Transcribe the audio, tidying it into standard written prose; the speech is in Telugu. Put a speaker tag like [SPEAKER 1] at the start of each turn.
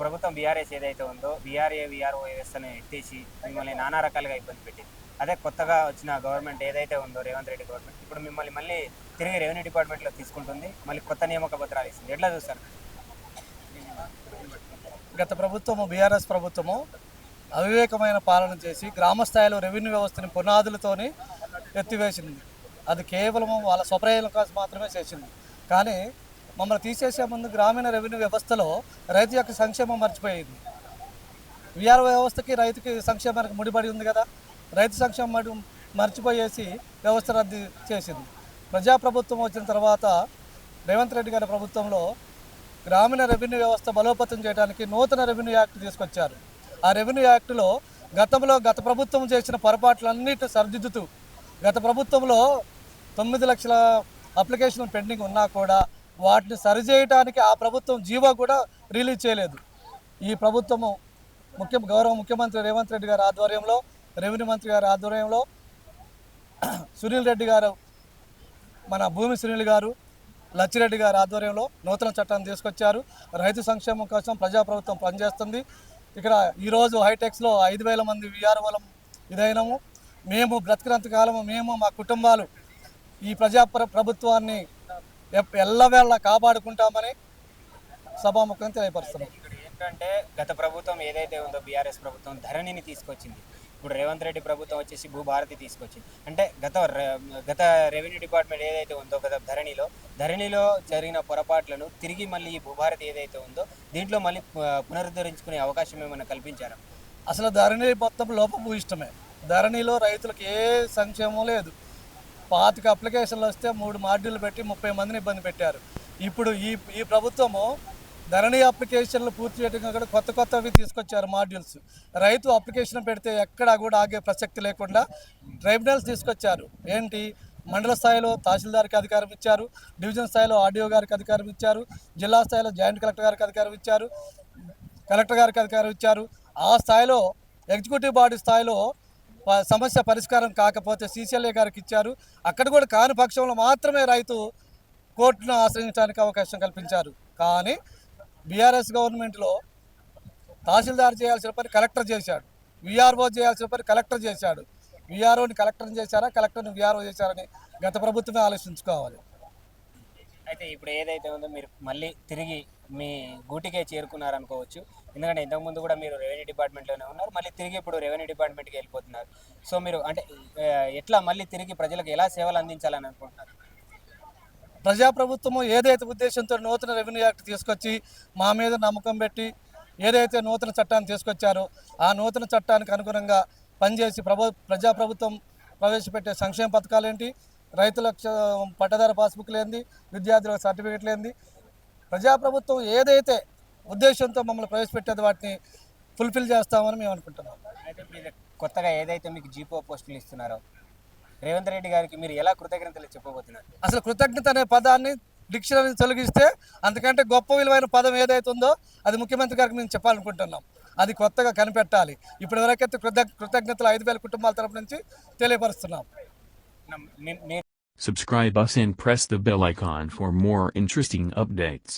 [SPEAKER 1] ప్రభుత్వం బీఆర్ఎస్ ఏదైతే ఉందో విఆర్ఓ వ్యవస్థను ఎత్తేసి మిమ్మల్ని నానా రకాలుగా ఇబ్బంది పెట్టింది. అదే కొత్తగా వచ్చిన గవర్నమెంట్ ఏదైతే ఉందో రేవంత్ రెడ్డి గవర్నమెంట్ ఇప్పుడు మిమ్మల్ని మళ్ళీ తిరిగి రెవెన్యూ డిపార్ట్మెంట్లో తీసుకుంటుంది. మళ్ళీ కొత్త నియామక పత్రాలు ఇస్తుంది. ఎట్లా చూస్తారు?
[SPEAKER 2] గత ప్రభుత్వము బీఆర్ఎస్ ప్రభుత్వము అవివేకమైన పాలన చేసి గ్రామ స్థాయిలో రెవెన్యూ వ్యవస్థని పునాదులతోని ఎత్తివేసింది. అది కేవలం వాళ్ళ స్వప్రయోజనం కోసం మాత్రమే చేసింది. కానీ మమ్మల్ని తీసేసే ముందు గ్రామీణ రెవెన్యూ వ్యవస్థలో రైతు యొక్క సంక్షేమం మర్చిపోయింది. విఆర్ఓ వ్యవస్థకి రైతుకి సంక్షేమానికి ముడిపడి ఉంది కదా. రైతు సంక్షేమం మర్చిపోయేసి వ్యవస్థ రద్దు చేసింది. ప్రజాప్రభుత్వం వచ్చిన తర్వాత రేవంత్ రెడ్డి గారి ప్రభుత్వంలో గ్రామీణ రెవెన్యూ వ్యవస్థ బలోపేతం చేయడానికి నూతన రెవెన్యూ యాక్ట్ తీసుకొచ్చారు. ఆ రెవెన్యూ యాక్టులో గత ప్రభుత్వం చేసిన పొరపాట్లన్నిటి సరిదిద్దుతూ గత ప్రభుత్వంలో 9 లక్షల అప్లికేషన్ పెండింగ్ ఉన్నా కూడా వాటిని సరిచేయడానికి ఆ ప్రభుత్వం జీవో కూడా రిలీజ్ చేయలేదు. ఈ ప్రభుత్వము గౌరవ ముఖ్యమంత్రి రేవంత్ రెడ్డి గారి ఆధ్వర్యంలో, రెవెన్యూ మంత్రి గారి ఆధ్వర్యంలో, సునీల్ రెడ్డి గారు, మన భూమి సునీల్ గారు, లచ్చిరెడ్డి గారి ఆధ్వర్యంలో నూతన చట్టాన్ని తీసుకొచ్చారు. రైతు సంక్షేమం కోసం ప్రజాప్రభుత్వం పనిచేస్తుంది. ఇక్కడ ఈరోజు హైటెక్స్లో 5,000 మంది విఆర్ఓలం ఇదైనాము. మేము బ్రతికినంత కాలము మేము మా కుటుంబాలు ఈ ప్రభుత్వాన్ని ఎల్లవేళ కాపాడుకుంటామని సభాముఖంగా తెలియపరుస్తున్నాం.
[SPEAKER 1] ఇక్కడ ఏంటంటే గత ప్రభుత్వం ఏదైతే ఉందో బీఆర్ఎస్ ప్రభుత్వం ధరణిని తీసుకొచ్చింది. ఇప్పుడు రేవంత్ రెడ్డి ప్రభుత్వం వచ్చేసి భూభారతి తీసుకొచ్చింది. అంటే గత రెవెన్యూ డిపార్ట్మెంట్ ఏదైతే ఉందో గత ధరణిలో జరిగిన పొరపాట్లను తిరిగి మళ్ళీ ఈ భూభారతి ఏదైతే ఉందో దీంట్లో మళ్ళీ పునరుద్ధరించుకునే అవకాశం ఏమైనా కల్పించారా?
[SPEAKER 2] అసలు ధరణి మొత్తం లోపభూయిష్టమే. ధరణిలో రైతులకు ఏ సంక్షేమం లేదు. 25 అప్లికేషన్లు వస్తే 3 మాడ్యూళ్ళు పెట్టి 30 మందిని ఇబ్బంది పెట్టారు. ఇప్పుడు ఈ ప్రభుత్వము ధరణి అప్లికేషన్లు పూర్తి చేయడంగా కూడా కొత్తవి తీసుకొచ్చారు మాడ్యూల్స్. రైతు అప్లికేషన్ పెడితే ఎక్కడా కూడా ఆగే ప్రసక్తి లేకుండా ట్రైబ్యునల్స్ తీసుకొచ్చారు. ఏంటి, మండల స్థాయిలో తహసీల్దార్కి అధికారం ఇచ్చారు, డివిజన్ స్థాయిలో ఆర్డీఓ గారికి అధికారం ఇచ్చారు, జిల్లా స్థాయిలో జాయింట్ కలెక్టర్ గారికి అధికారం ఇచ్చారు, కలెక్టర్ గారికి అధికారం ఇచ్చారు. ఆ స్థాయిలో ఎగ్జిక్యూటివ్ బాడీ స్థాయిలో సమస్య పరిష్కారం కాకపోతే సీసీఎల్ఏ గారికి ఇచ్చారు. అక్కడ కూడా కాని పక్షంలో మాత్రమే రైతు కోర్టును ఆశ్రయించడానికి అవకాశం కల్పించారు. కానీ బీఆర్ఎస్ గవర్నమెంట్లో తహసీల్దార్ చేయాల్సిన పని కలెక్టర్ చేశాడు, విఆర్ఓ చేయాల్సిన పని కలెక్టర్ చేశాడు. విఆర్ఓని కలెక్టర్ని చేశారా, కలెక్టర్ని విఆర్ఓ చేశారని గత ప్రభుత్వమే ఆలోచించుకోవాలి.
[SPEAKER 1] అయితే ఇప్పుడు ఏదైతే ఉందో మీరు మళ్ళీ తిరిగి మీ గూటికే చేరుకున్నారనుకోవచ్చు. ఎందుకంటే ఇంతకుముందు కూడా మీరు రెవెన్యూ డిపార్ట్మెంట్లోనే ఉన్నారు, మళ్ళీ తిరిగి ఇప్పుడు రెవెన్యూ డిపార్ట్మెంట్కి వెళ్ళిపోతున్నారు. సో మీరు అంటే ఎట్లా మళ్ళీ తిరిగి ప్రజలకు ఎలా సేవలు అందించాలని అనుకుంటున్నారు?
[SPEAKER 2] ప్రజాప్రభుత్వము ఏదైతే ఉద్దేశంతో నూతన రెవెన్యూ యాక్ట్ తీసుకొచ్చి మా మీద నమ్మకం పెట్టి ఏదైతే నూతన చట్టాన్ని తీసుకొచ్చారో ఆ నూతన చట్టానికి అనుగుణంగా పనిచేసి ప్రజాప్రభుత్వం ప్రవేశపెట్టే సంక్షేమ పథకాలు ఏంటి, రైతులకు పట్టదార పాస్బుక్ లేనిది, విద్యార్థులకు సర్టిఫికెట్ లేనిది, ప్రజాప్రభుత్వం ఏదైతే ఉద్దేశంతో మమ్మల్ని ప్రవేశపెట్టేది వాటిని ఫుల్ఫిల్ చేస్తామని మేము అనుకుంటున్నాం.
[SPEAKER 1] అయితే మీరు కొత్తగా ఏదైతే మీకు జీపో పోస్టులు ఇస్తున్నారో రేవంత్ రెడ్డి గారికి మీరు ఎలా కృతజ్ఞతలు చెప్పబోతున్నారు?
[SPEAKER 2] అసలు కృతజ్ఞత అనే పదాన్ని డిక్షనరీ తొలగిస్తే అంతకంటే గొప్ప విలువైన పదం ఏదైతే ఉందో అది ముఖ్యమంత్రి గారికి మేము చెప్పాలనుకుంటున్నాం. అది కొత్తగా కనిపెట్టాలి. ఇప్పటి వరకైతే కృతజ్ఞతలు 5,000 కుటుంబాల తరపు నుంచి తెలియపరుస్తున్నాం.
[SPEAKER 3] Subscribe us and press the bell icon for more interesting updates.